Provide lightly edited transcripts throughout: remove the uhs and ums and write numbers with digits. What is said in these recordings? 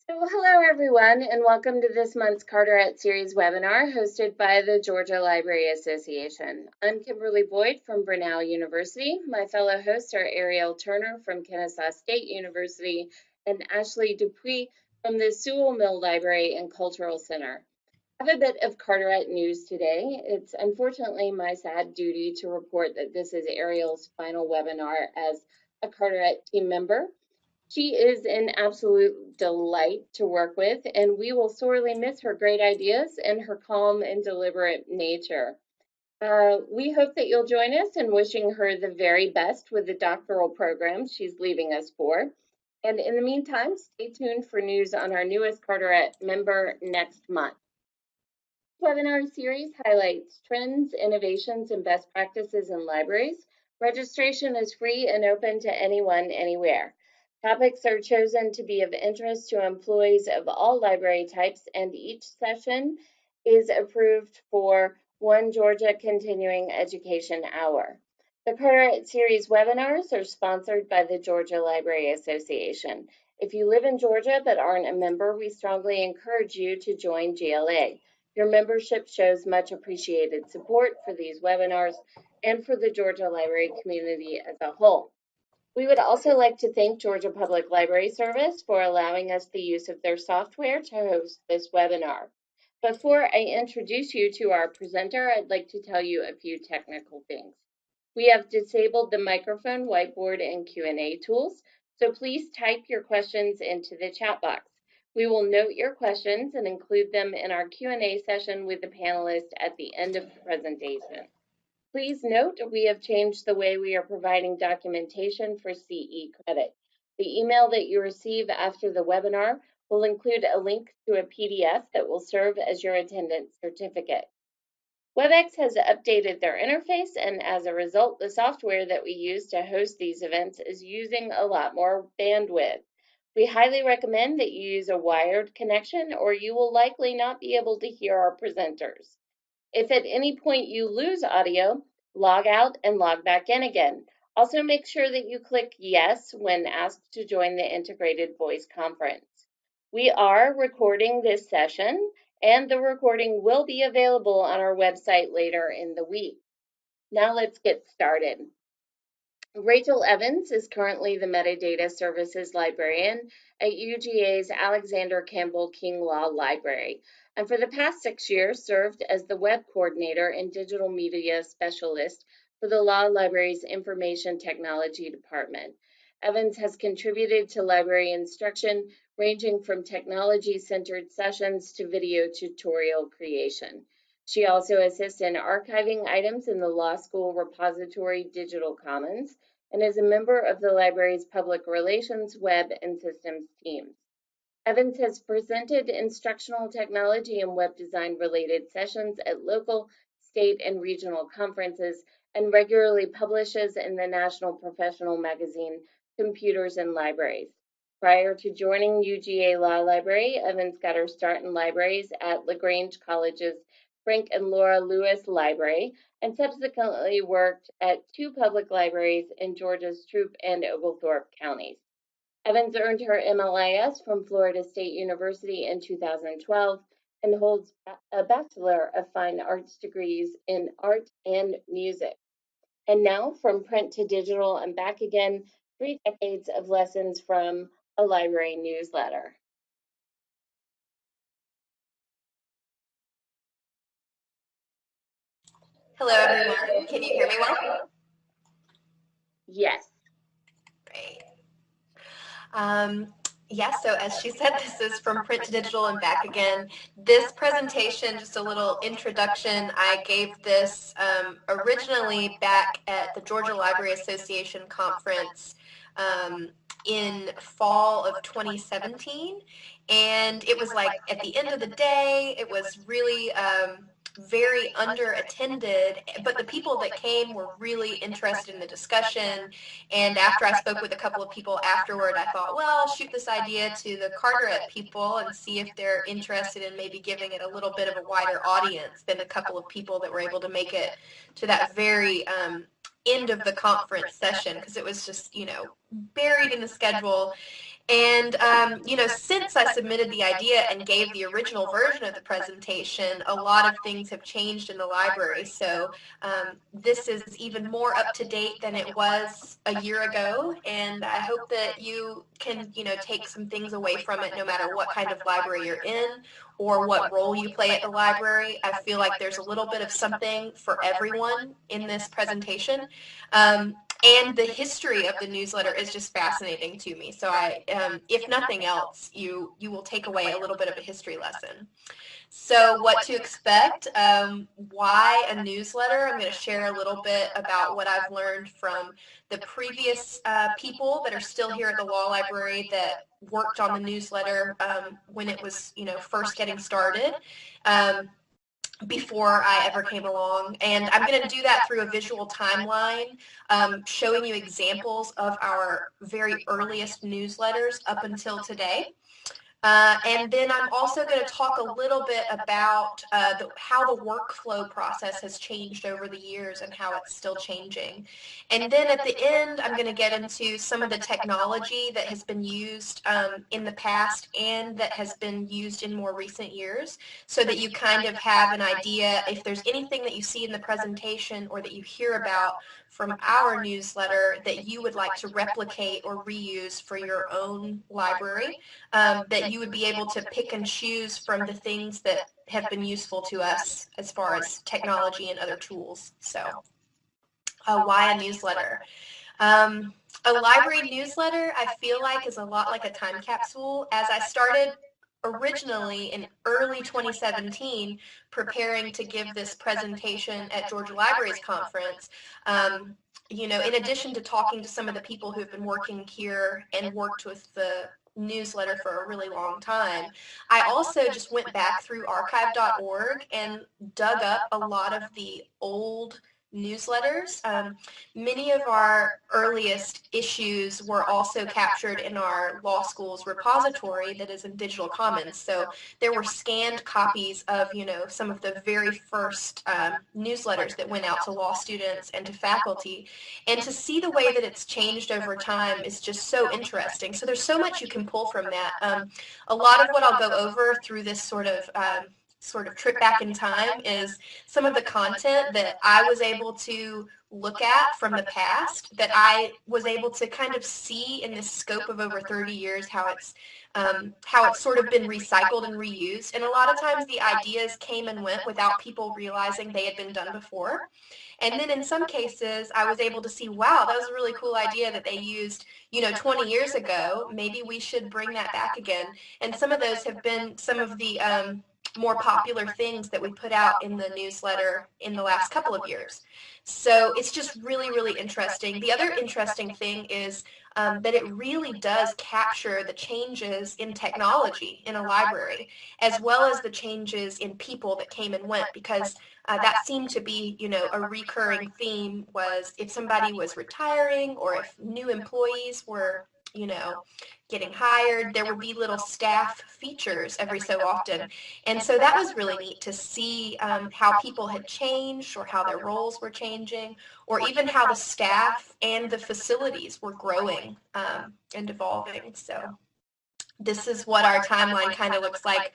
So hello everyone and welcome to this month's Carteret Series webinar hosted by the Georgia Library Association. I'm Kimberly Boyd from Brenau University. My fellow hosts are Ariel Turner from Kennesaw State University and Ashley Dupuis from the Sewell Mill Library and Cultural Center. I have a bit of Carteret news today. It's unfortunately my sad duty to report that this is Ariel's final webinar as a Carteret team member. She is an absolute delight to work with, and we will sorely miss her great ideas and her calm and deliberate nature. We hope that you'll join us in wishing her the very best with the doctoral program she's leaving us for. And in the meantime, stay tuned for news on our newest Carteret member next month. This webinar series highlights trends, innovations, and best practices in libraries. Registration is free and open to anyone, anywhere. Topics are chosen to be of interest to employees of all library types, and each session is approved for one Georgia Continuing Education Hour. The Carteret Series webinars are sponsored by the Georgia Library Association. If you live in Georgia but aren't a member, we strongly encourage you to join GLA. Your membership shows much appreciated support for these webinars and for the Georgia Library community as a whole. We would also like to thank Georgia Public Library Service for allowing us the use of their software to host this webinar. Before I introduce you to our presenter, I'd like to tell you a few technical things. We have disabled the microphone, whiteboard, and Q&A tools, so please type your questions into the chat box. We will note your questions and include them in our Q&A session with the panelists at the end of the presentation. Please note we have changed the way we are providing documentation for CE credit. The email that you receive after the webinar will include a link to a PDF that will serve as your attendance certificate. WebEx has updated their interface, and as a result, the software that we use to host these events is using a lot more bandwidth. We highly recommend that you use a wired connection, or you will likely not be able to hear our presenters. If at any point you lose audio, log out and log back in again. Also, make sure that you click yes when asked to join the integrated voice conference. We are recording this session, and the recording will be available on our website later in the week. Now let's get started. Rachel Evans is currently the Metadata Services Librarian at UGA's Alexander Campbell King Law Library, and for the past 6 years served as the Web Coordinator and Digital Media Specialist for the Law Library's Information Technology Department. Evans has contributed to library instruction ranging from technology-centered sessions to video tutorial creation. She also assists in archiving items in the law school repository Digital Commons and is a member of the library's public relations, web, and systems teams. Evans has presented instructional technology and web design related sessions at local, state, and regional conferences and regularly publishes in the national professional magazine Computers and Libraries. Prior to joining UGA Law Library, Evans got her start in libraries at LaGrange College's Frank and Laura Lewis Library and subsequently worked at 2 public libraries in Georgia's Troup and Oglethorpe counties. Evans earned her MLIS from Florida State University in 2012 and holds a Bachelor of Fine Arts degrees in art and music. And now, from print to digital and back again, 3 decades of lessons from a library newsletter. Hello, everyone. Can you hear me well? Yes. Great. Yes, so as she said, this is from print to digital and back again. This presentation, just a little introduction, I gave this originally back at the Georgia Library Association conference in fall of 2017. And it was like at the end of the day, it was really very under attended, but the people that came were really interested in the discussion. And after I spoke with a couple of people afterward, I thought, well, I'll shoot this idea to the Carteret people and see if they're interested in maybe giving it a little bit of a wider audience than a couple of people that were able to make it to that very end of the conference session, because it was just, buried in the schedule. And, since I submitted the idea and gave the original version of the presentation, a lot of things have changed in the library. So this is even more up to date than it was a year ago. And I hope that you can, take some things away from it no matter what kind of library you're in or what role you play at the library. I feel like there's a little bit of something for everyone in this presentation. And the history of the newsletter is just fascinating to me. So if nothing else, you will take away a little bit of a history lesson. So what to expect, why a newsletter? I'm going to share a little bit about what I've learned from the previous people that are still here at the Law Library that worked on the newsletter when it was, first getting started. Before I ever came along. And I'm going to do that through a visual timeline, showing you examples of our very earliest newsletters up until today. And then I'm also going to talk a little bit about how the workflow process has changed over the years and how it's still changing. And then at the end, I'm going to get into some of the technology that has been used in the past and that has been used in more recent years, so that you kind of have an idea if there's anything that you see in the presentation or that you hear about from our newsletter that you would like to replicate or reuse for your own library, that you would be able to pick and choose from the things that have been useful to us as far as technology and other tools. So why a newsletter? A library newsletter, I feel like, is a lot like a time capsule. As I started originally in early 2017 preparing to give this presentation at Georgia Libraries Conference, in addition to talking to some of the people who have been working here and worked with the newsletter for a really long time, I also just went back through archive.org and dug up a lot of the old newsletters. Many of our earliest issues were also captured in our law school's repository that is in Digital Commons. So there were scanned copies of, some of the very first newsletters that went out to law students and to faculty. And to see the way that it's changed over time is just so interesting. So there's so much you can pull from that. A lot of what I'll go over through this sort of trip back in time is some of the content that I was able to look at from the past, that I was able to kind of see in this scope of over 30 years how it's sort of been recycled and reused. And a lot of times the ideas came and went without people realizing they had been done before. And then in some cases, I was able to see, wow, that was a really cool idea that they used, 20 years ago. Maybe we should bring that back again. And some of those have been some of the more popular things that we put out in the newsletter in the last couple of years. So it's just really, really interesting. The other interesting thing is that it really does capture the changes in technology in a library, as well as the changes in people that came and went, because that seemed to be, a recurring theme was if somebody was retiring or if new employees were, getting hired, there would be little staff features every so often. And so that was really neat to see how people had changed or how their roles were changing, or even how the staff and the facilities were growing and evolving. So this is what our timeline kind of looks like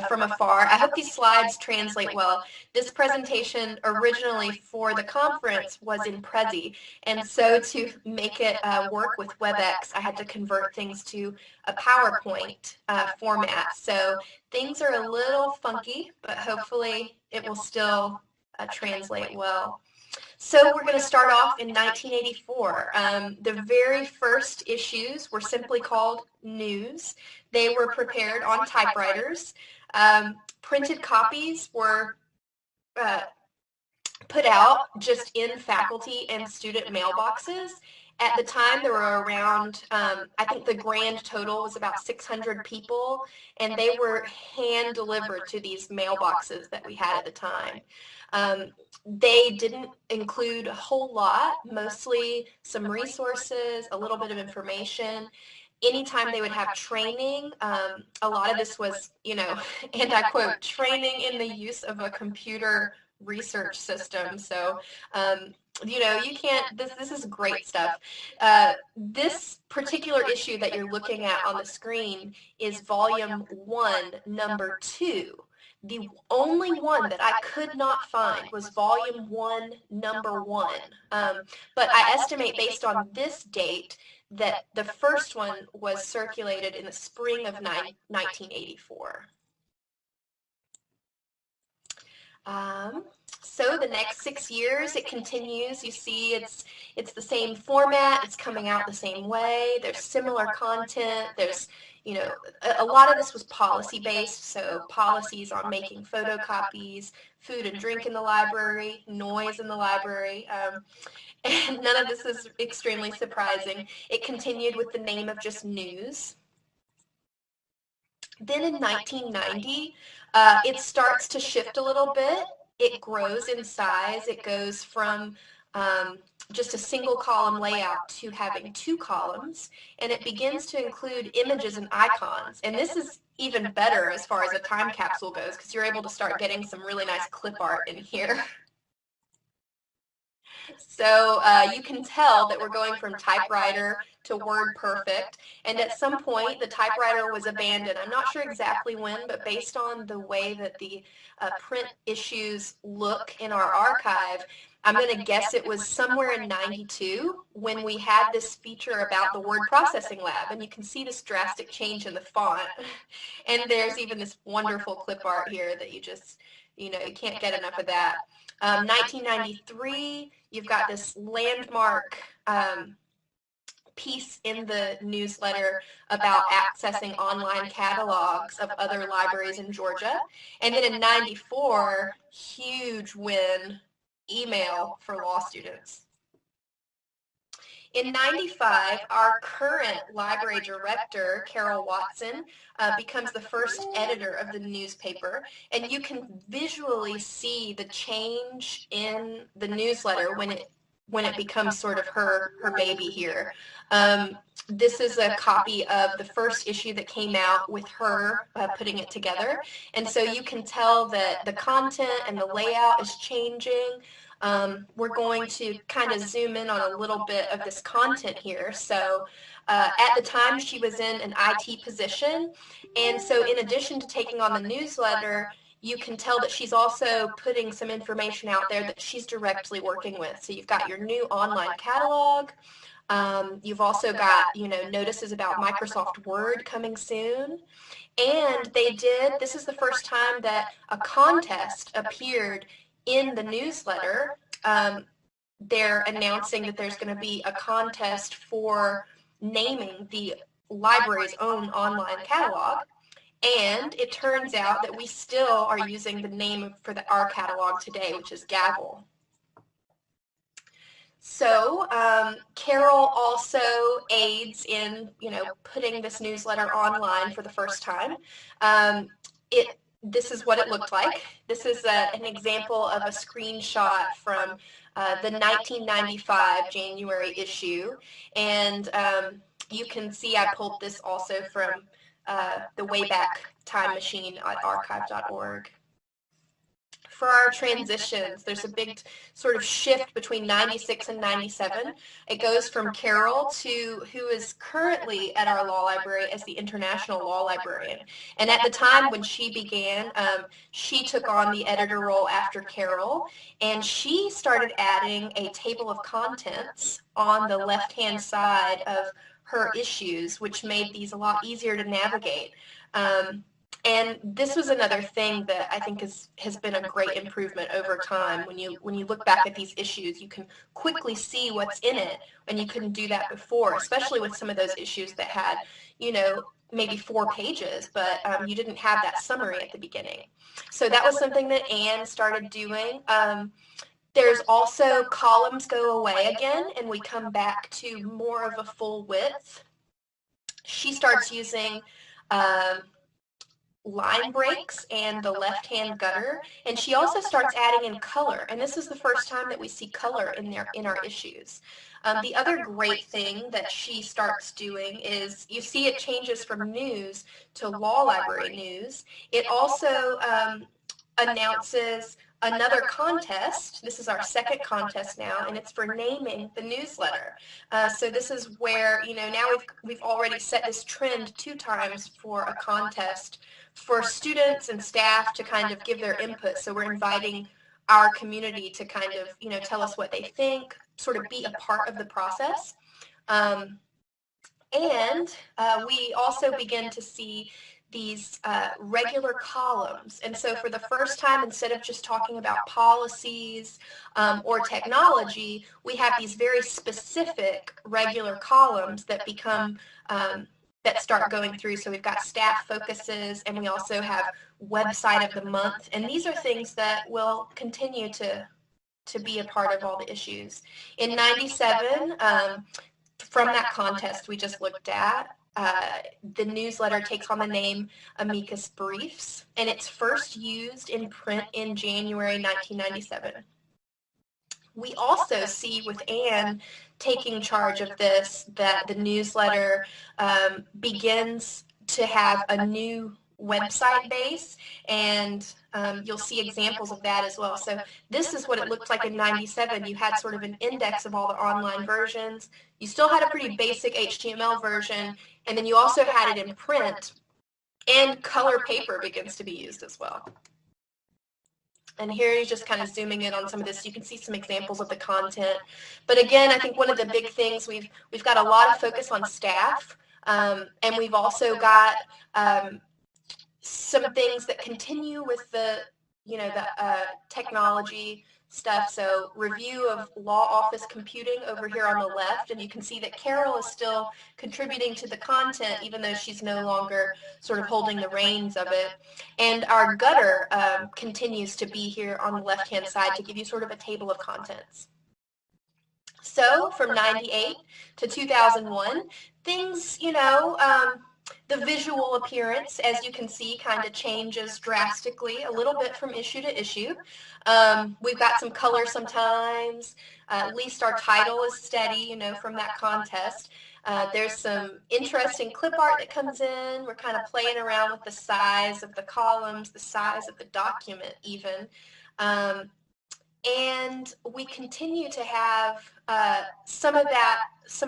from afar. I hope these slides translate well. This presentation originally for the conference was in Prezi, and so to make it work with WebEx, I had to convert things to a PowerPoint format. So things are a little funky, but hopefully it will still translate well. So we're going to start off in 1984. The very first issues were simply called News. They were prepared on typewriters. Printed copies were put out just in faculty and student mailboxes. At the time, there were around, I think the grand total was about 600 people, and they were hand delivered to these mailboxes that we had at the time. They didn't include a whole lot, mostly some resources, a little bit of information. Anytime they would have training, a lot of this was, and I quote, training in the use of a computer research system. So You can't, this is great stuff. This particular issue that you're looking at on the screen is volume 1, number 2. The only one that I could not find was volume 1, number 1. But I estimate based on this date that the first one was circulated in the spring of 1984. So the next 6 years, it continues. You see, it's the same format. It's coming out the same way. There's similar content. There's, a lot of this was policy-based, so policies on making photocopies, food and drink in the library, noise in the library. And none of this is extremely surprising. It continued with the name of just news. Then in 1990, it starts to shift a little bit. It grows in size. It goes from just a single column layout to having 2 columns, and it begins to include images and icons. And this is even better as far as a time capsule goes, because you're able to start getting some really nice clip art in here. So you can tell that we're going from typewriter to WordPerfect, and at some point the typewriter was abandoned. I'm not sure exactly when, but based on the way that the print issues look in our archive, I'm going to guess it was somewhere in 92 when we had this feature about the word processing lab, and you can see this drastic change in the font. And there's even this wonderful clip art here that you just, you can't get enough of that. 1993, you've got this landmark piece in the newsletter about accessing online catalogs of other libraries in Georgia. And then in 94, huge win, email for law students. In 95, our current library director, Carol Watson, becomes the first editor of the newspaper, and you can visually see the change in the newsletter when it becomes sort of her baby here. This is a copy of the first issue that came out with her putting it together, and so you can tell that the content and the layout is changing. We're going to kind of zoom in on a little bit of this content here. So at the time, she was in an IT position, and so in addition to taking on the newsletter, you can tell that she's also putting some information out there that she's directly working with. So you've got your new online catalog. You've also got, notices about Microsoft Word coming soon. And this is the first time that a contest appeared in the newsletter. They're announcing that there's going to be a contest for naming the library's own online catalog. And it turns out that we still are using the name for our catalog today, which is Gavel. So Carol also aids in, putting this newsletter online for the first time. This is what it looked like. This is an example of a screenshot from the 1995 January issue. And you can see I pulled this also from the Wayback Time Machine at archive.org. For our transitions, there's a big sort of shift between 96 and 97. It goes from Carol to who is currently at our law library as the International Law Librarian. And at the time when she began, she took on the editor role after Carol, and she started adding a table of contents on the left-hand side of her issues, which made these a lot easier to navigate. And this was another thing that I think has been a great improvement over time. When you look back at these issues, you can quickly see what's in it, and you couldn't do that before, especially with some of those issues that had, maybe 4 pages, but you didn't have that summary at the beginning. So that was something that Anne started doing. There's also columns go away again, and we come back to more of a full width. She starts using line breaks and the left-hand gutter, and she also starts adding in color, and this is the first time that we see color in our issues. The other great thing that she starts doing is you see it changes from news to law library news. It also announces another contest. This is our second contest now, and it's for naming the newsletter. So this is where, now we've already set this trend 2 times for a contest for students and staff to kind of give their input. So we're inviting our community to kind of, tell us what they think, sort of be a part of the process. And we also begin to see these regular columns. And so for the first time, instead of just talking about policies or technology, we have these very specific regular columns that become that start going through. So we've got staff focuses, and we also have website of the month. And these are things that will continue to be a part of all the issues. In 97, from that contest we just looked at, the newsletter takes on the name Amicus Briefs, and it's first used in print in January 1997. We also see with Anne taking charge of this that the newsletter begins to have a new website base, and you'll see examples of that as well. So this is what it looked like in 97. You had sort of an index of all the online versions. You still had a pretty basic HTML version, and then you also had it in print, and color paper begins to be used as well. And here you're just kind of zooming in on some of this. You can see some examples of the content. But again, I think one of the big things, we've got a lot of focus on staff, and we've also got some things that continue with the technology stuff. So review of law office computing over here on the left, and you can see that Carol is still contributing to the content even though she's no longer sort of holding the reins of it. And our gutter continues to be here on the left hand side to give you sort of a table of contents. So from 98 to 2001, things, the visual appearance, as you can see, kind of changes drastically a little bit from issue to issue. We've got some color sometimes. At least our title is steady, from that contest. There's some interesting clip art that comes in. We're kind of playing around with the size of the columns, the size of the document even. And we continue to have some of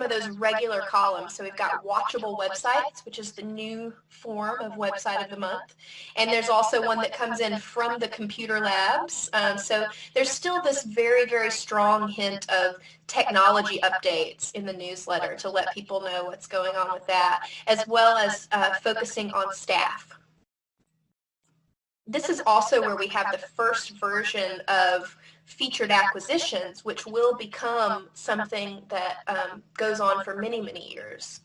those regular columns. So we've got watchable websites, which is the new form of website of the month. And there's also one that comes in from the computer labs. So there's still this very, very strong hint of technology updates in the newsletter to let people know what's going on with that, as well as focusing on staff. This is also where we have the first version of featured acquisitions, which will become something that goes on for many, many years.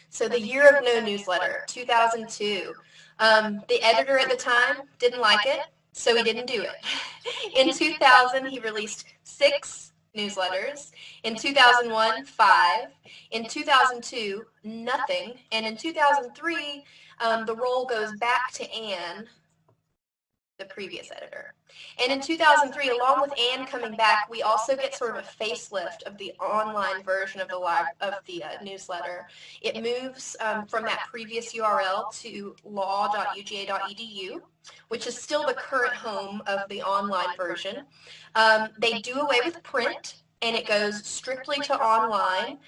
So the year of no newsletter, 2002. The editor at the time didn't like it, so he didn't do it. In 2000, he released 6 newsletters. In 2001, 5. In 2002, nothing. And in 2003, the role goes back to Anne, the previous editor. And in 2003, along with Anne coming back, we also get sort of a facelift of the online version of the newsletter. It moves from that previous URL to law.uga.edu, which is still the current home of the online version. They do away with print, and it goes strictly to online.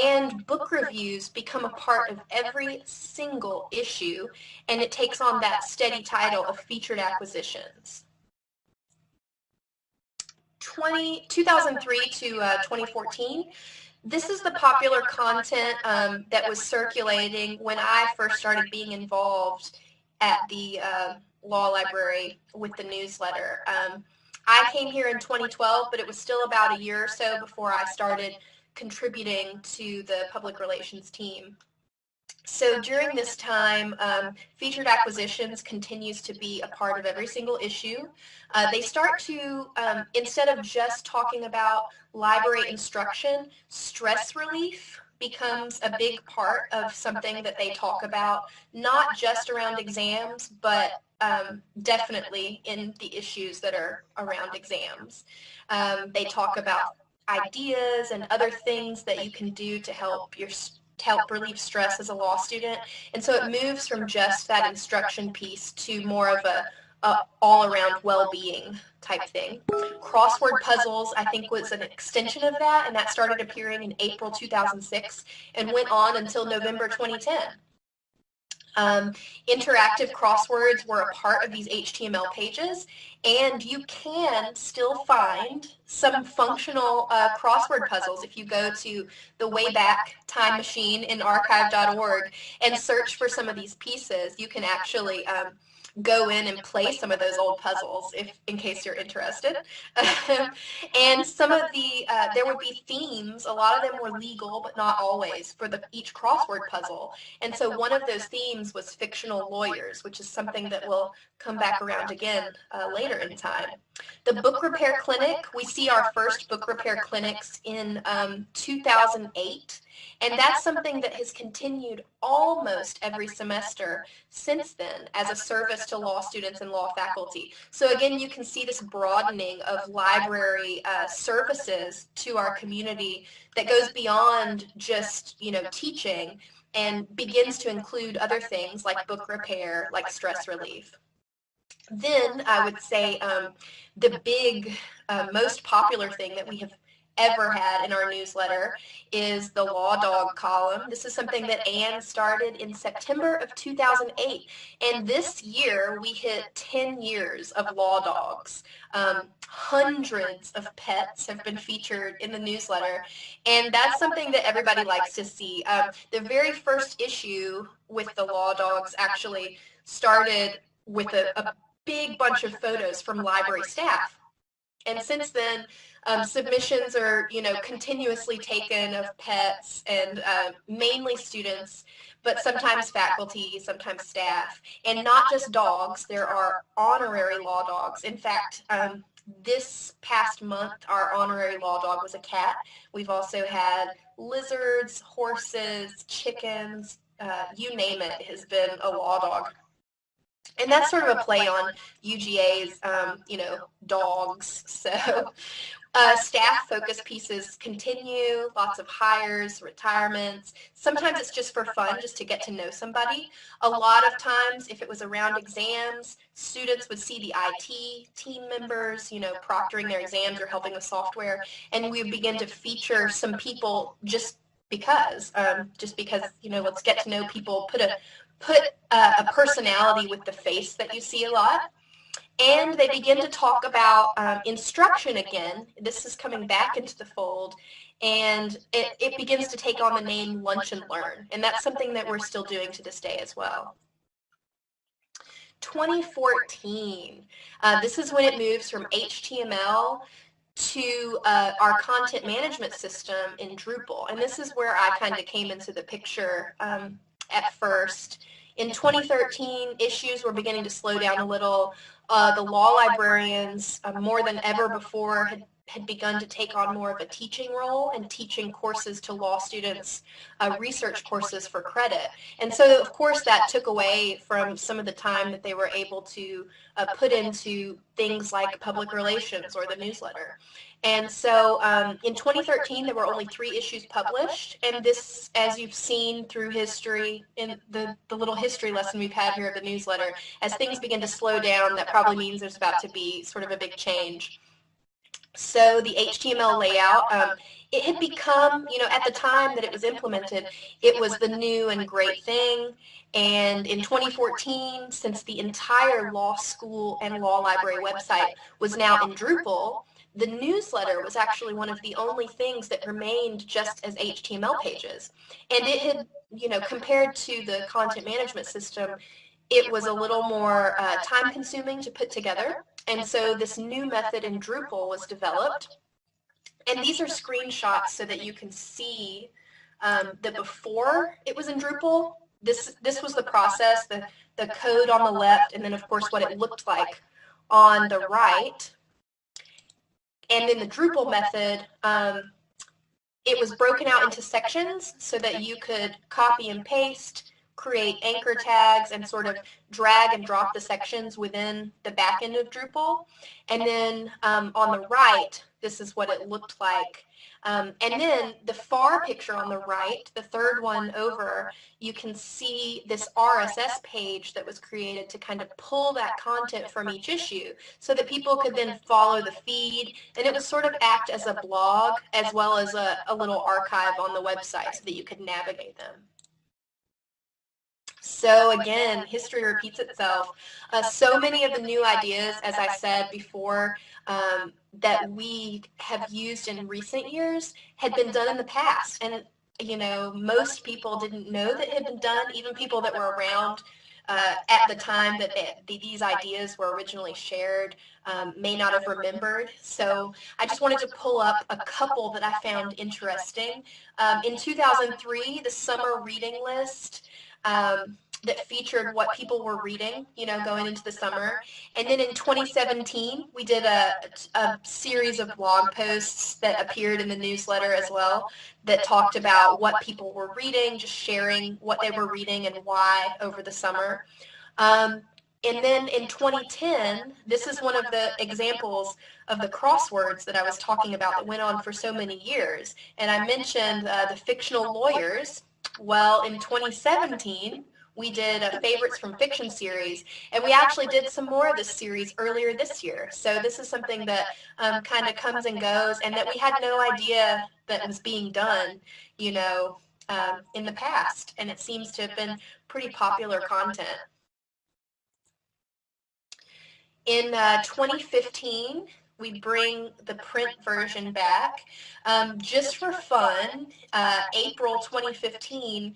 And book reviews become a part of every single issue, and it takes on that steady title of featured acquisitions. 2003 to 2014, this is the popular content that was circulating when I first started being involved at the law library with the newsletter. I came here in 2012, but it was still about a year or so before I started contributing to the public relations team. So during this time, featured acquisitions continues to be a part of every single issue. They start to, instead of just talking about library instruction, stress relief becomes a big part of something that they talk about, not just around exams, but definitely in the issues that are around exams. They talk about ideas and other things that you can do to help relieve stress as a law student. And so it moves from just that instruction piece to more of all around well-being type thing. Crossword puzzles, I think, was an extension of that, and that started appearing in April 2006 and went on until November 2010. Interactive crosswords were a part of these HTML pages, and you can still find some functional crossword puzzles if you go to the Wayback Time Machine in archive.org and search for some of these pieces. You can actually go in and play some of those old puzzles in case you're interested. And some of the, there would be themes. A lot of them were legal, but not always, for each crossword puzzle. And so one of those themes was fictional lawyers, which is something that will come back around again later in time. The book repair clinic, we see our first book repair clinics in 2008. And that's something that has continued almost every semester since then as a service to law students and law faculty. So again, you can see this broadening of library services to our community that goes beyond just, teaching and begins to include other things like book repair, like stress relief. Then I would say the big, most popular thing that we have ever had in our newsletter is the Law Dog column. This is something that Anne started in September of 2008. And this year we hit 10 years of Law Dogs. Hundreds of pets have been featured in the newsletter. And that's something that everybody likes to see. The very first issue with the Law Dogs actually started with a big bunch of photos from library staff. And since then, submissions are, continuously taken of pets and mainly students, but sometimes faculty, sometimes staff, and not just dogs. There are honorary law dogs. In fact, this past month, our honorary law dog was a cat. We've also had lizards, horses, chickens, you name it has been a law dog. And that's sort of a play on UGA's, dogs. So staff focus pieces continue, lots of hires, retirements. Sometimes it's just for fun, just to get to know somebody. A lot of times, if it was around exams, students would see the IT team members, proctoring their exams or helping with software, and we would begin to feature some people just because, let's get to know people, put a personality with the face that you see a lot. And they begin to talk about instruction again. This is coming back into the fold, and it begins to take on the name Lunch and Learn, and that's something that we're still doing to this day as well. 2014, this is when it moves from HTML to our content management system in Drupal, and this is where I kind of came into the picture at first. In 2013, issues were beginning to slow down a little. The law librarians, more than ever before, had begun to take on more of a teaching role and teaching courses to law students, research courses for credit. And so, of course, that took away from some of the time that they were able to put into things like public relations or the newsletter. And so in 2013, there were only 3 issues published, and this, as you've seen through history, in the little history lesson we've had here of the newsletter, as things begin to slow down, that probably means there's about to be sort of a big change. So the HTML layout, it had become, at the time that it was implemented, it was the new and great thing. And in 2014, since the entire law school and law library website was now in Drupal, the newsletter was actually one of the only things that remained just as HTML pages. And it had, compared to the content management system, it was a little more time-consuming to put together. And so this new method in Drupal was developed. And these are screenshots so that you can see that before it was in Drupal, this was the process, the code on the left, and then, of course, what it looked like on the right. And in the Drupal method, it was broken out into sections so that you could copy and paste, create anchor tags, and sort of drag and drop the sections within the back end of Drupal. And then on the right, this is what it looked like And then the far picture on the right, the third one over, you can see this RSS page that was created to kind of pull that content from each issue so that people could then follow the feed, and it would sort of act as a blog as well as a little archive on the website so that you could navigate them. So again, history repeats itself. So many of the new ideas, as I said before, that we have used in recent years had been done in the past. And, you know, most people didn't know that it had been done, even people that were around at the time that these ideas were originally shared may not have remembered. So I just wanted to pull up a couple that I found interesting. In 2003, the summer reading list that featured what people were reading, you know, going into the summer. And then in 2017, we did a series of blog posts that appeared in the newsletter as well that talked about what people were reading, just sharing what they were reading and why over the summer. And then in 2010, this is one of the examples of the crosswords that I was talking about that went on for so many years. And I mentioned the fictional lawyers. Well, in 2017, we did a favorites from fiction series, and we actually did some more of this series earlier this year. So this is something that kind of comes and goes, and that we had no idea that was being done, you know, in the past, and it seems to have been pretty popular content. In 2015, we bring the print version back. Just for fun, April 2015,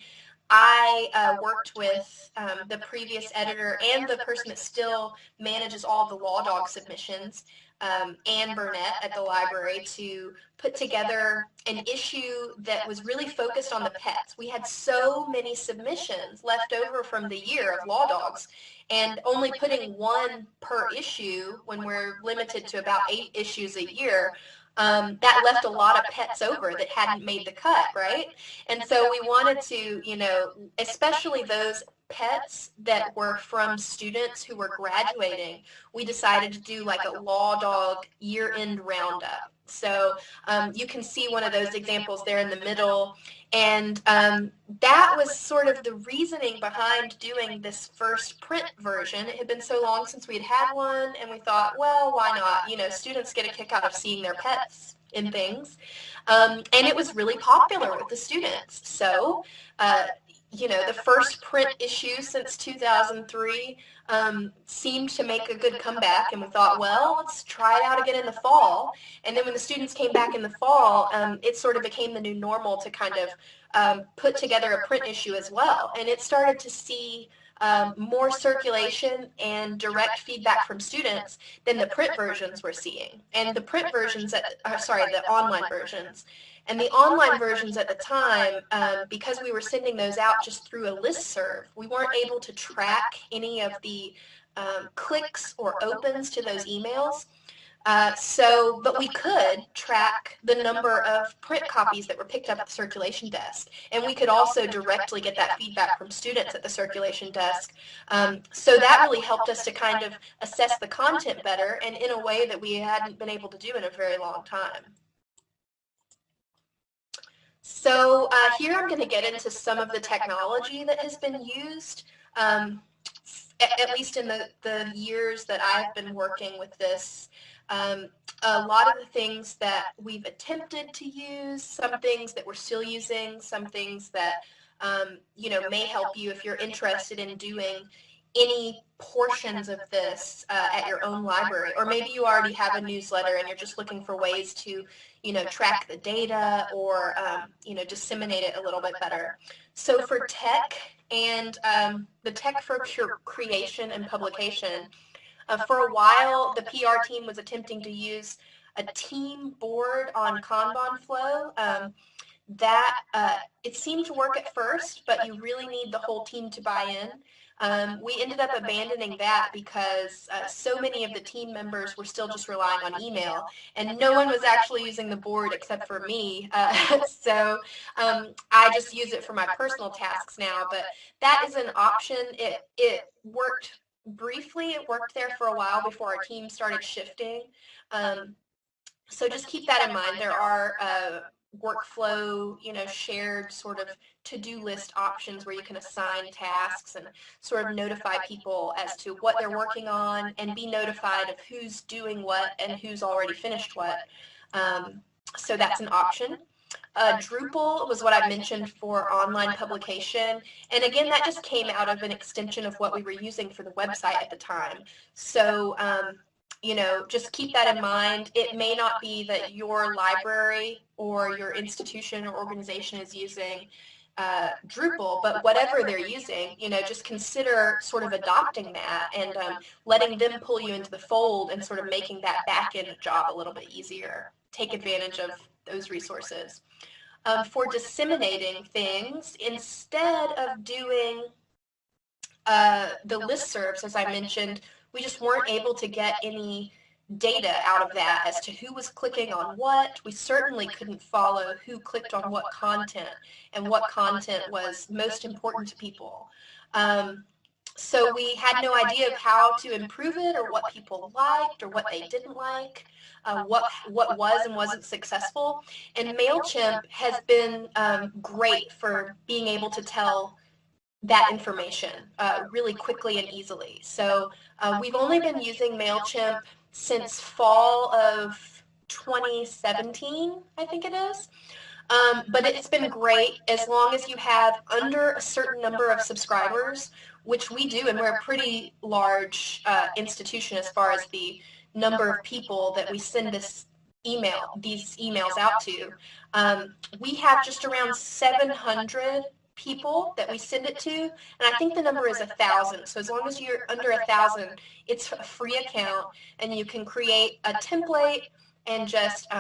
I worked with the previous editor and the person that still manages all the Law Dog submissions, Ann Burnett at the library, to put together an issue that was really focused on the pets. We had so many submissions left over from the year of Law Dogs, and only putting one per issue when we're limited to about 8 issues a year, that left a lot of pets over that hadn't made the cut, right? And so we wanted to, you know, especially those pets that were from students who were graduating, we decided to do like a Law Dog year-end roundup. So you can see one of those examples there in the middle. And that was sort of the reasoning behind doing this first print version. It had been so long since we had had one, and we thought, well, why not? You know, students get a kick out of seeing their pets in things. And it was really popular with the students. So, you know, the first print issue since 2003 seemed to make a good comeback, and we thought, well, let's try it out again in the fall. And then when the students came back in the fall, it sort of became the new normal to kind of put together a print issue as well. And it started to see more circulation and direct feedback from students than the print versions were seeing. And the print versions, the online versions. And the online versions at the time, because we were sending those out just through a listserv, we weren't able to track any of the clicks or opens to those emails. But we could track the number of print copies that were picked up at the circulation desk. And we could also directly get that feedback from students at the circulation desk. So that really helped us to kind of assess the content better, and in a way that we hadn't been able to do in a very long time. So here I'm going to get into some of the technology that has been used, at least in the years that I've been working with this. A lot of the things that we've attempted to use, some things that we're still using, some things that you know, may help you if you're interested in doing any portions of this at your own library, or maybe you already have a newsletter and you're just looking for ways to, you know, track the data or you know, disseminate it a little bit better. So for tech and the tech for creation and publication, for a while the PR team was attempting to use a team board on Kanban flow. It seemed to work at first, but you really need the whole team to buy in. We ended up abandoning that because so many of the team members were still just relying on email, and no one was actually using the board except for me. So I just use it for my personal tasks now, but that is an option. It worked briefly. It worked there for a while before our team started shifting. So just keep that in mind. There are workflow, shared sort of to-do list options where you can assign tasks and sort of notify people as to what they're working on and be notified of who's doing what and who's already finished what. Um, so that's an option. Drupal was what I mentioned for online publication. And again, that just came out of an extension of what we were using for the website at the time. So just keep that in mind. It may not be that your library or your institution or organization is using Drupal, but whatever they're using, just consider sort of adopting that and letting them pull you into the fold and sort of making that back-end job a little bit easier. Take advantage of those resources. For disseminating things, instead of doing the listservs, as I mentioned, we just weren't able to get any data out of that as to who was clicking on what. We certainly couldn't follow who clicked on what content and what content was most important to people. So we had no idea of how to improve it or what people liked or what they didn't like, what was and wasn't successful. And MailChimp has been great for being able to tell that information really quickly and easily. So we've only been using MailChimp since fall of 2017, I think it is. But it's been great as long as you have under a certain number of subscribers, which we do, and we're a pretty large institution as far as the number of people that we send these emails out to. We have just around 700 people that we send it to, and I think the number is 1,000. So as long as you're under 1,000, it's a free account, and you can create a template and just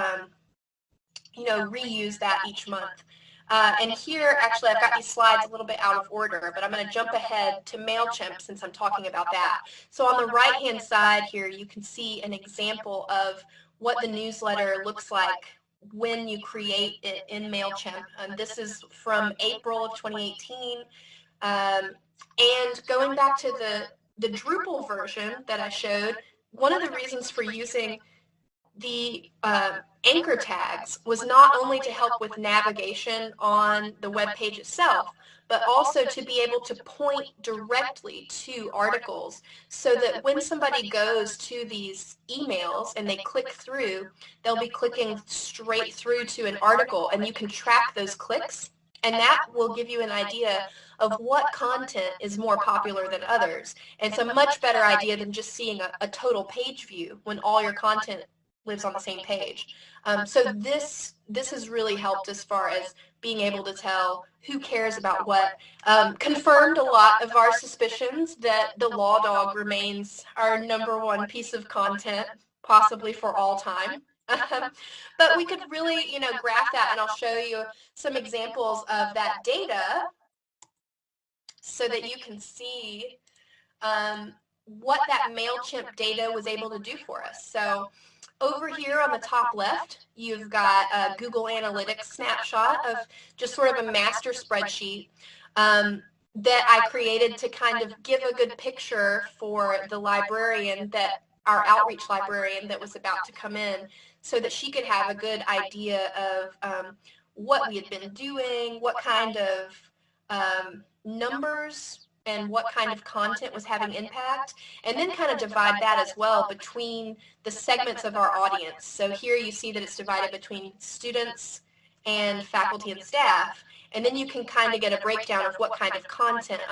reuse that each month. And here, actually, I've got these slides a little bit out of order, but I'm going to jump ahead to MailChimp since I'm talking about that. So on the right-hand side here, you can see an example of what the newsletter looks like when you create it in MailChimp. This is from April of 2018. And going back to the Drupal version that I showed, one of the reasons for using the anchor tags was not only to help with navigation on the web page itself, but also to be able to point directly to articles so that when somebody goes to these emails and they click through, they'll be clicking straight through to an article, and you can track those clicks, and that will give you an idea of what content is more popular than others. And it's a much better idea than just seeing a total page view when all your content lives on the same page. So this has really helped as far as being able to tell who cares about what. Confirmed a lot of our suspicions that the Law Dog remains our #1 piece of content, possibly for all time. But we could really, graph that, and I'll show you some examples of that data so that you can see what that MailChimp data was able to do for us. So over here on the top left, you've got a Google Analytics snapshot of just sort of a master spreadsheet that I created to kind of give a good picture for the librarian, our outreach librarian that was about to come in, so that she could have a good idea of what we had been doing, what kind of numbers and what kind of content was having impact, and then kind of divide that as well between the segments of our audience. So here you see that it's divided between students and faculty and staff, and then you can kind of get a breakdown of what kind of content.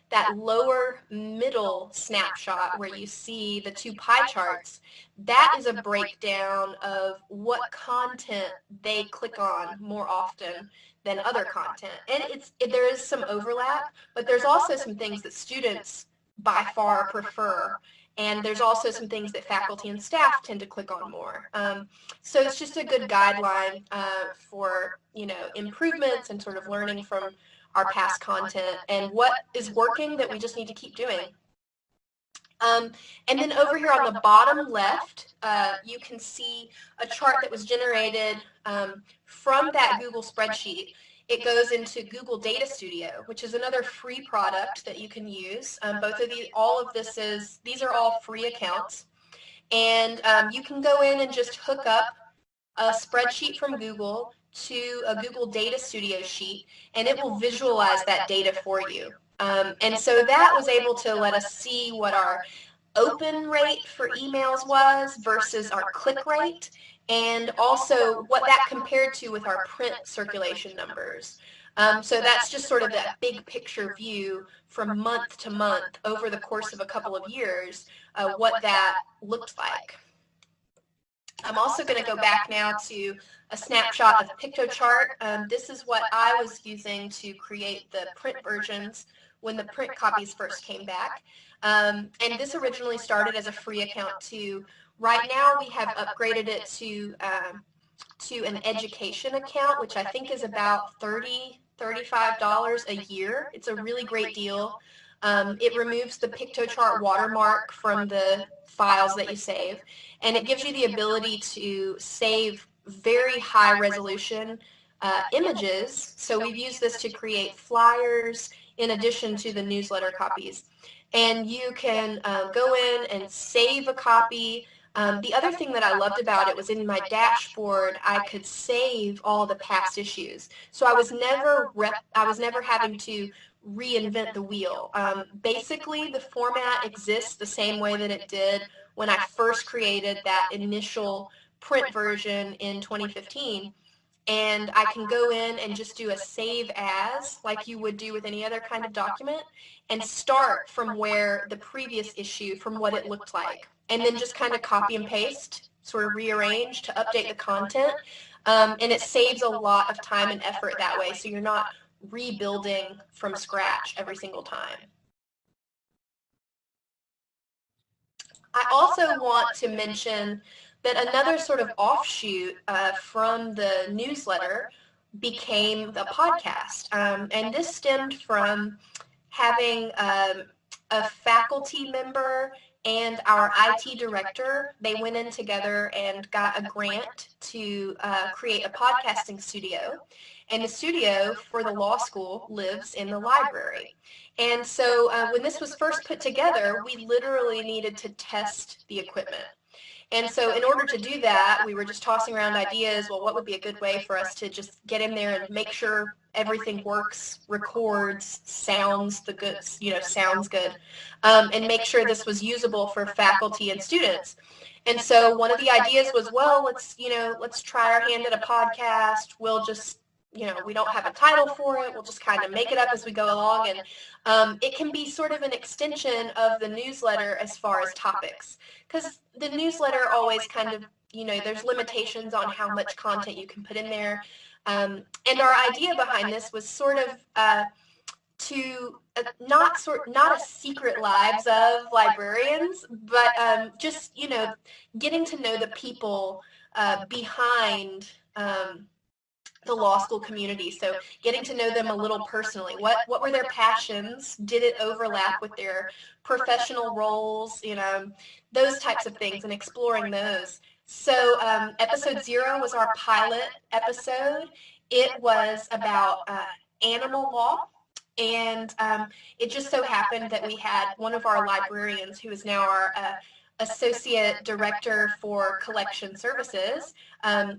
That lower middle snapshot where you see the two pie charts, that is a breakdown of what content they click on more often than other content. And there is some overlap, but there's also some things that students by far prefer. And there's also some things that faculty and staff tend to click on more. So it's just a good guideline for improvements and sort of learning from our past content and what is working that we just need to keep doing. And then over here on the bottom left, you can see a chart that was generated from that Google spreadsheet. It goes into Google Data Studio, which is another free product that you can use. These are all free accounts. And you can go in and just hook up a spreadsheet from Google to a Google Data Studio sheet, and it will visualize that data for you. And so that was able to let us see what our open rate for emails was versus our click rate, and also what that compared to with our print circulation numbers. So that's just sort of that big picture view from month to month over the course of a couple of years, what that looked like. I'm also going to go back now to a snapshot of Piktochart. This is what I was using to create the print versions when the print copies first came back. And this originally started as a free account too. Right now we have upgraded it to an education account, which I think is about $35 a year. It's a really great deal. It removes the Piktochart watermark from the files that you save, and it gives you the ability to save very high resolution images. So we've used this to create flyers in addition to the newsletter copies. And you can go in and save a copy. The other thing that I loved about it was in my dashboard, I could save all the past issues. So I was never having to reinvent the wheel. Basically, the format exists the same way that it did when I first created that initial print version in 2015. And I can go in and just do a save as, like you would do with any other kind of document, and start from where the previous issue, from what it looked like, and then just kind of copy and paste, sort of rearrange to update the content. And it saves a lot of time and effort that way, so you're not rebuilding from scratch every single time. I also want to mention that another sort of offshoot from the newsletter became the podcast. And this stemmed from having a faculty member and our IT director. They went in together and got a grant to create a podcasting studio. And the studio for the law school lives in the library. And so when this was first put together, we literally needed to test the equipment. And so in order to do that, we were just tossing around ideas. Well, what would be a good way for us to just get in there and make sure everything works, records, sounds sounds good, and make sure this was usable for faculty and students. And so one of the ideas was, well, let's try our hand at a podcast. We'll just, we don't have a title for it. We'll just kind of make it up as we go along. And it can be sort of an extension of the newsletter as far as topics, because the newsletter always kind of, there's limitations on how much content you can put in there. And our idea behind this was sort of not a secret lives of librarians, but just, getting to know the people behind the law school community. So getting to know them a little personally. What were their passions? Did it overlap with their professional roles? Those types of things, and exploring those. So episode 0 was our pilot episode. It was about animal law. And it just so happened that we had one of our librarians, who is now our associate director for collection services.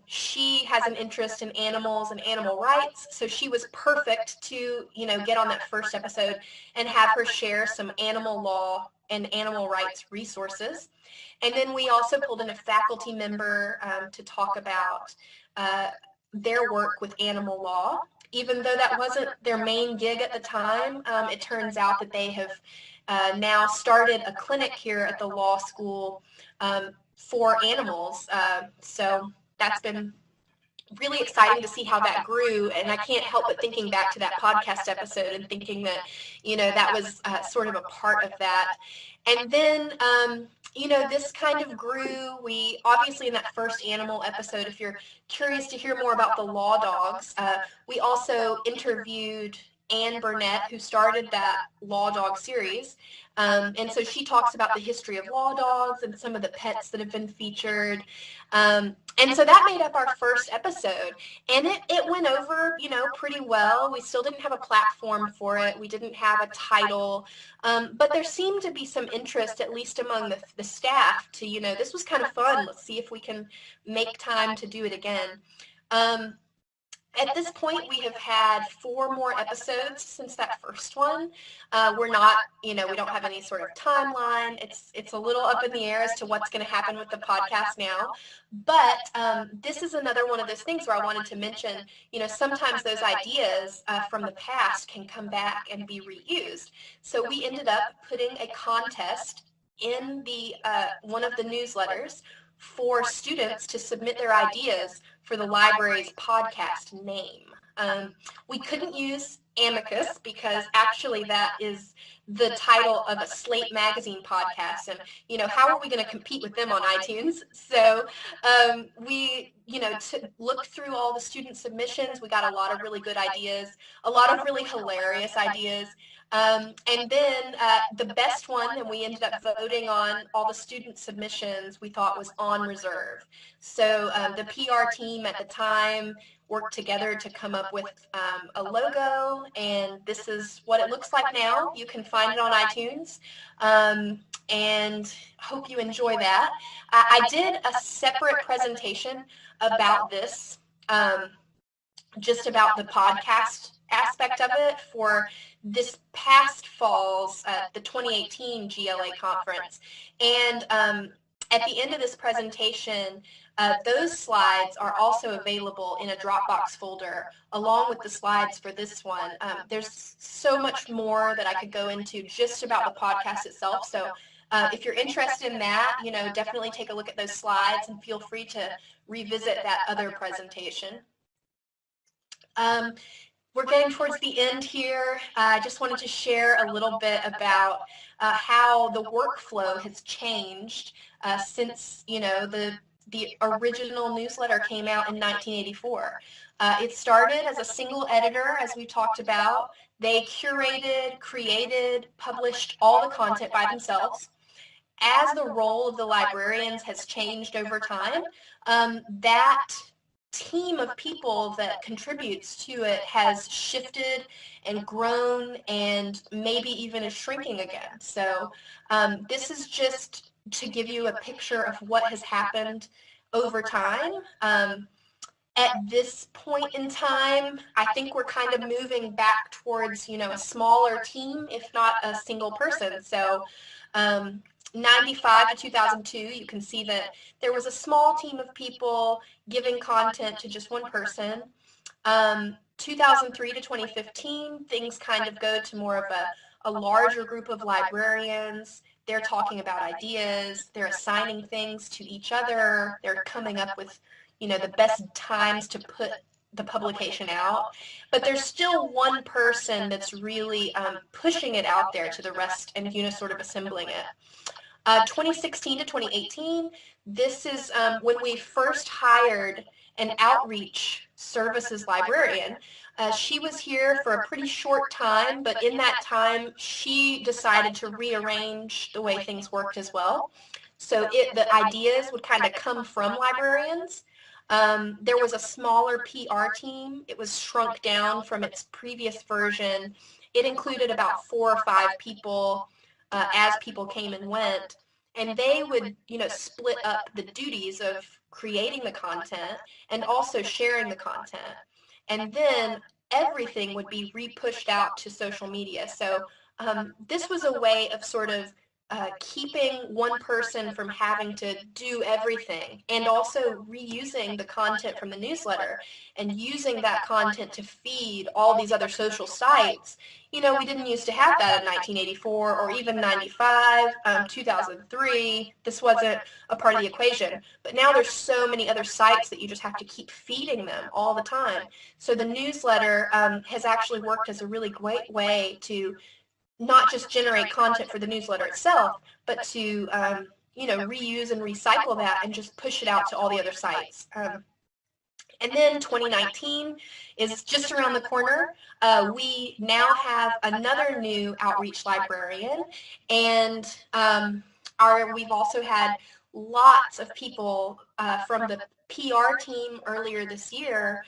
She has an interest in animals and animal rights, so she was perfect to get on that first episode and have her share some animal law and animal rights resources. And then we also pulled in a faculty member to talk about their work with animal law. Even though that wasn't their main gig at the time, it turns out that they have now started a clinic here at the law school for animals. So that's been really exciting to see how that grew. And I can't help but thinking back to that podcast episode and thinking that, that was sort of a part of that. And then, this kind of grew. We obviously, in that first animal episode, if you're curious to hear more about the law dogs, we also interviewed Anne Burnett, who started that Law Dog series. And so she talks about the history of law dogs and some of the pets that have been featured. And so that made up our first episode. And it went over, pretty well. We still didn't have a platform for it. We didn't have a title. But there seemed to be some interest, at least among the staff, to, this was kind of fun. Let's see if we can make time to do it again. At this point, we have had 4 more episodes since that first one. We're not, we don't have any sort of timeline. It's a little up in the air as to what's going to happen with the podcast now. But this is another one of those things where I wanted to mention, sometimes those ideas from the past can come back and be reused. So we ended up putting a contest in the one of the newsletters for students to submit their ideas for the library's podcast name. We couldn't use Amicus because actually that is the title of a Slate magazine podcast, and how are we going to compete with them on iTunes? So we looked through all the student submissions. We got a lot of really good ideas, a lot of really hilarious ideas. And then the best one, and we ended up voting on all the student submissions, we thought was On Reserve. So the PR team at the time worked together to come up with a logo, and this is what it looks like now. You can find it on iTunes, and hope you enjoy that. I did a separate presentation about this, just about the podcast aspect of it for this past fall's the 2018 GLA conference. And at the end of this presentation, those slides are also available in a Dropbox folder along with the slides for this one. There's so much more that I could go into just about the podcast itself. So if you're interested in that, definitely take a look at those slides and feel free to revisit that other presentation. We're getting towards the end here. I just wanted to share a little bit about how the workflow has changed since, the original newsletter came out in 1984. It started as a single editor, as we talked about. They curated, created, published all the content by themselves. As the role of the librarians has changed over time, that team of people that contributes to it has shifted and grown and maybe even is shrinking again. So this is just to give you a picture of what has happened over time. At this point in time, I think we're kind of moving back towards, a smaller team, if not a single person. So 95 to 2002, you can see that there was a small team of people giving content to just one person. 2003 to 2015, things kind of go to more of a larger group of librarians. They're talking about ideas. They're assigning things to each other. They're coming up with, the best times to put the publication out. But there's still one person that's really pushing it out there to the rest and, sort of assembling it. 2016 to 2018, this is when we first hired an outreach services librarian. She was here for a pretty short time, but in that time, she decided to rearrange the way things worked as well. So the ideas would kind of come from librarians. There was a smaller PR team. It was shrunk down from its previous version. It included about 4 or 5 people as people came and went, and they would, split up the duties of creating the content and also sharing the content. And then everything would be re-pushed out to social media. So this was a way of sort of keeping one person from having to do everything, and also reusing the content from the newsletter and using that content to feed all these other social sites. We didn't used to have that in 1984 or even 95, 2003. This wasn't a part of the equation. But now there's so many other sites that you just have to keep feeding them all the time. So the newsletter has actually worked as a really great way to not just generate content for the newsletter itself, but to reuse and recycle that and just push it out to all the other sites. And then 2019 is just around the corner. We now have another new outreach librarian, and we've also had lots of people from the PR team earlier this year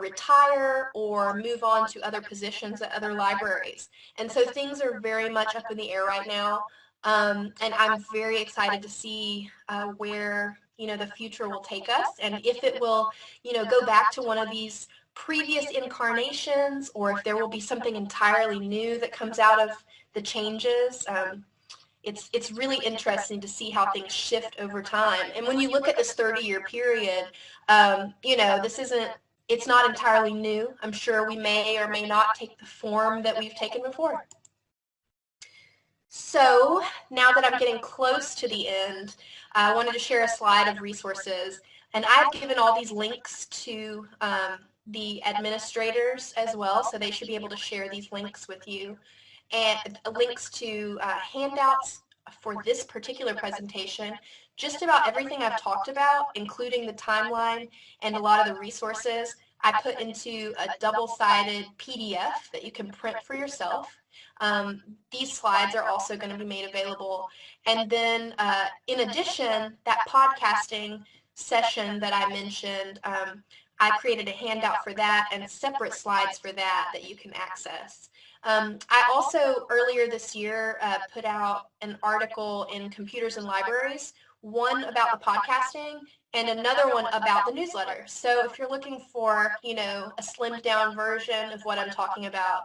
retire or move on to other positions at other libraries. And so things are very much up in the air right now. And I'm very excited to see where the future will take us, and if it will go back to one of these previous incarnations, or if there will be something entirely new that comes out of the changes. It's really interesting to see how things shift over time. And when you look at this 30-year period, it's not entirely new. I'm sure we may or may not take the form that we've taken before. So now that I'm getting close to the end, I wanted to share a slide of resources. And I've given all these links to the administrators as well, so they should be able to share these links with you. And links to handouts for this particular presentation. Just about everything I've talked about, including the timeline and a lot of the resources, I put into a double-sided PDF that you can print for yourself. These slides are also going to be made available. And then in addition, that podcasting session that I mentioned, I created a handout for that and separate slides for that you can access. I also, earlier this year, put out an article in Computers and Libraries, one about the podcasting and another one about the newsletter. So if you're looking for, a slimmed down version of what I'm talking about,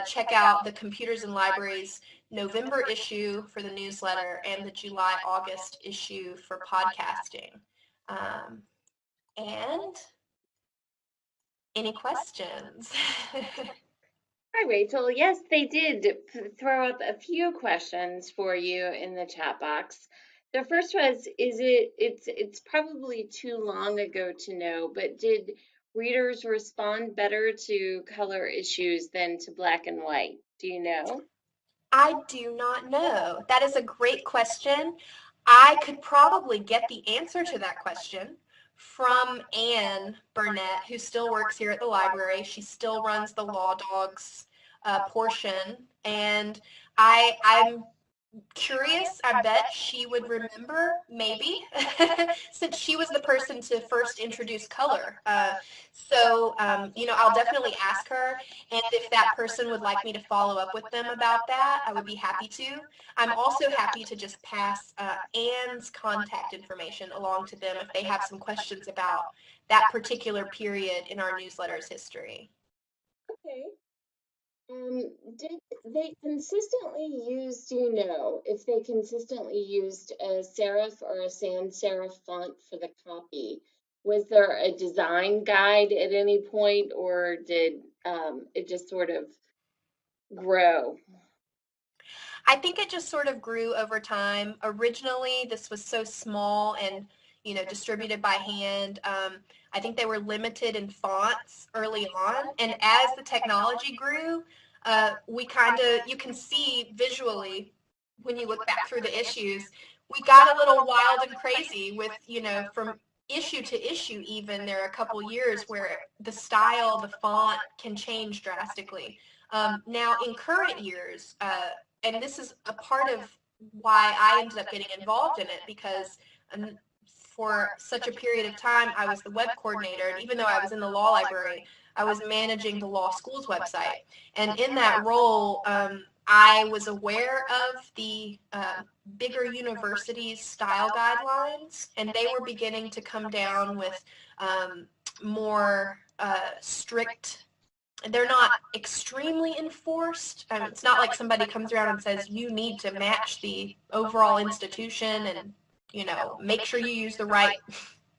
check out the Computers and Libraries November issue for the newsletter and the July-August issue for podcasting. And any questions? Hi, Rachel. Yes, they did throw up a few questions for you in the chat box. The first was, it's probably too long ago to know, but did readers respond better to color issues than to black and white? Do you know? I do not know. That is a great question. I could probably get the answer to that question from Anne Burnett, who still works here at the library. She still runs the Law Dogs portion, and I'm curious. I bet she would remember, maybe, since she was the person to first introduce color. I'll definitely ask her, and if that person would like me to follow up with them about that, I would be happy to. I'm also happy to just pass Anne's contact information along to them if they have some questions about that particular period in our newsletter's history. Okay. Did they consistently use, do you know, if they consistently used a serif or a sans serif font for the copy? Was there a design guide at any point, or did it just sort of grow? I think it just sort of grew over time. Originally, this was so small and, distributed by hand. I think they were limited in fonts early on. And as the technology grew, you can see visually when you look back through the issues, we got a little wild and crazy with, from issue to issue even, there are a couple years where the style, the font can change drastically. Now, in current years, and this is a part of why I ended up getting involved in it, because for such a period of time, I was the web coordinator, and even though I was in the law library, I was managing the law school's website. And in that role, I was aware of the bigger universities' style guidelines, and they were beginning to come down with more strict. They're not extremely enforced. It's not like somebody comes around and says you need to match the overall institution and make sure you use the right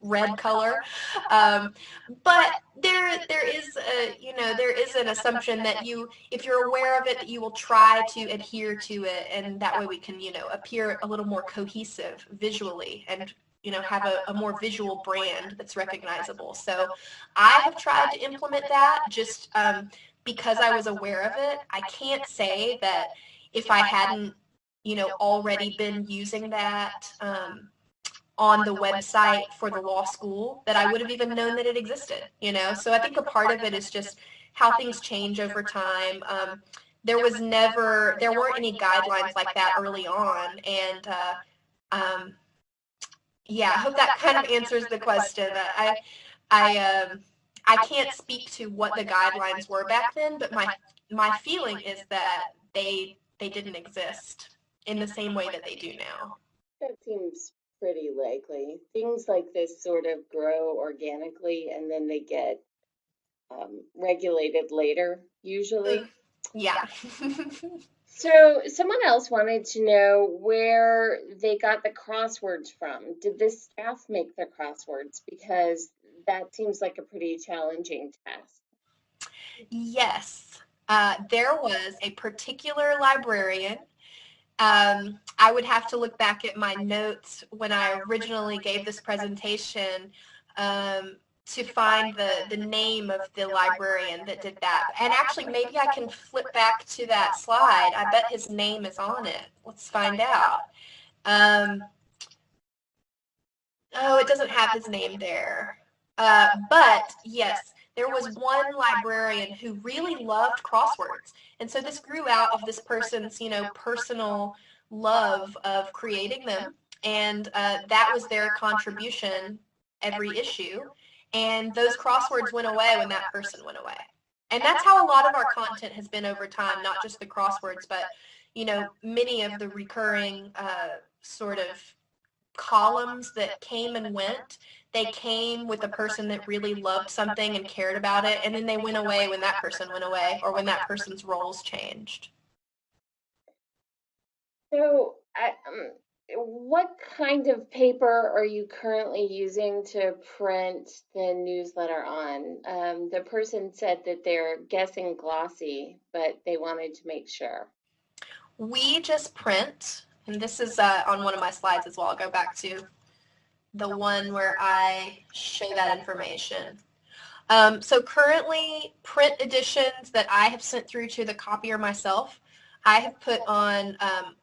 red color. But there is an assumption that if you're aware of it, that you will try to adhere to it, and that way we can appear a little more cohesive visually and have a more visual brand that's recognizable. So I have tried to implement that just because I was aware of it. I can't say that if I hadn't already been using that on the website for the law school that I would have even known that it existed, you know? So I think a part of it is just how things change over time. There weren't any guidelines like that early on. And um, yeah, I hope that kind of answers the question. I, I can't speak to what the guidelines were back then, but my feeling is that they didn't exist in the same way that they do now. That seems pretty likely. Things like this sort of grow organically and then they get regulated later, usually. Yeah. So, someone else wanted to know where they got the crosswords from. Did the staff make the crosswords? Because that seems like a pretty challenging task. Yes. There was a particular librarian. I would have to look back at my notes when I originally gave this presentation to find the name of the librarian that did that. And actually, maybe I can flip back to that slide. I bet his name is on it. Let's find out. Oh, it doesn't have his name there. But yes, there was one librarian who really loved crosswords. And so this grew out of this person's, personal love of creating them. And that was their contribution every issue. And those crosswords went away when that person went away. And that's how a lot of our content has been over time, not just the crosswords, but, many of the recurring sort of columns that came and went. They came with a person that really loved something and cared about it, and then they went away when that person went away or when that person's roles changed. So, what kind of paper are you currently using to print the newsletter on? The person said that they're guessing glossy, but they wanted to make sure. We just print, and this is on one of my slides as well. I'll go back to the one where I show that information. So currently, print editions that I have sent through to the copier myself, I have put on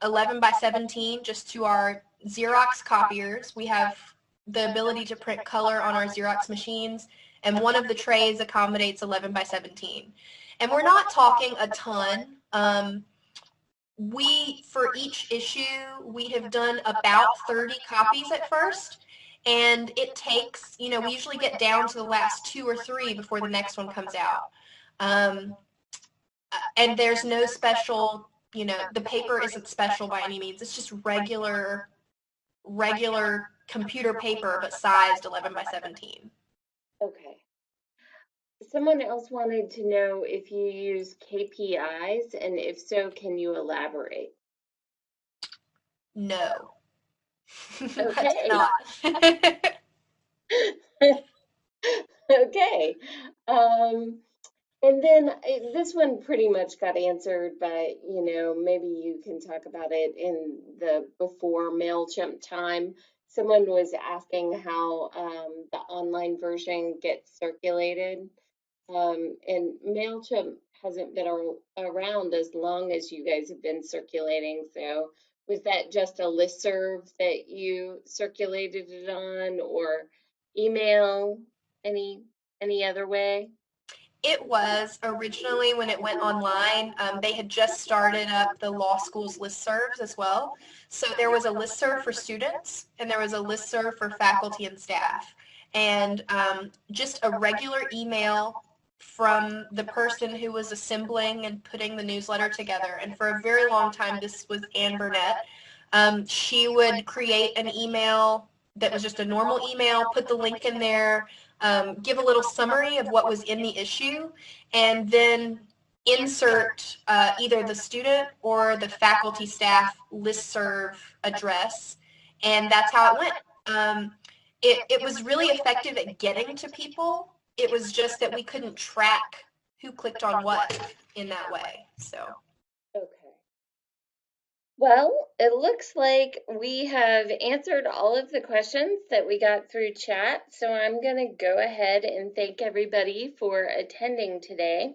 11 by 17 just to our Xerox copiers. We have the ability to print color on our Xerox machines, and one of the trays accommodates 11 by 17. And we're not talking a ton. For each issue, we have done about 30 copies at first. And it takes, we usually get down to the last 2 or 3 before the next one comes out. And there's no special, the paper isn't special by any means. It's just regular computer paper, but sized 11 by 17. Okay. Someone else wanted to know if you use KPIs, and if so, can you elaborate? No. Okay. Not. Okay. And then this one pretty much got answered, but maybe you can talk about it in the before MailChimp time. Someone was asking how the online version gets circulated. And MailChimp hasn't been around as long as you guys have been circulating. So was that just a listserv that you circulated it on, or email, any other way? It was originally when it went online. They had just started up the law school's listservs as well. So there was a listserv for students and there was a listserv for faculty and staff. And just a regular email from the person who was assembling and putting the newsletter together. And for a very long time, this was Ann Burnett. She would create an email that was just a normal email, put the link in there, give a little summary of what was in the issue, and then insert either the student or the faculty staff listserv address, and that's how it went. It was really effective at getting to people. It was just that we couldn't track who clicked on what in that way. So. Okay. Well, it looks like we have answered all of the questions that we got through chat, so I'm going to go ahead and thank everybody for attending today.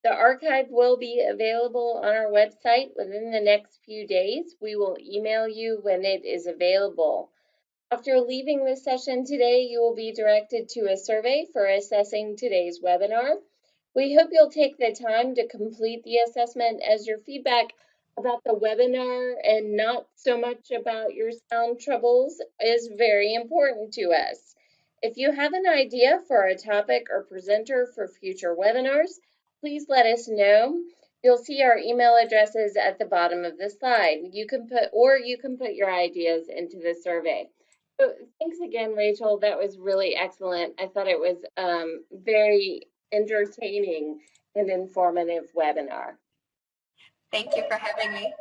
The archive will be available on our website within the next few days. We will email you when it is available. After leaving this session today, you will be directed to a survey for assessing today's webinar. We hope you'll take the time to complete the assessment, as your feedback about the webinar and not so much about your sound troubles is very important to us. If you have an idea for a topic or presenter for future webinars, please let us know. You'll see our email addresses at the bottom of the slide. You can put your ideas into the survey. So thanks again, Rachel. That was really excellent. I thought it was very entertaining and informative webinar. Thank you for having me.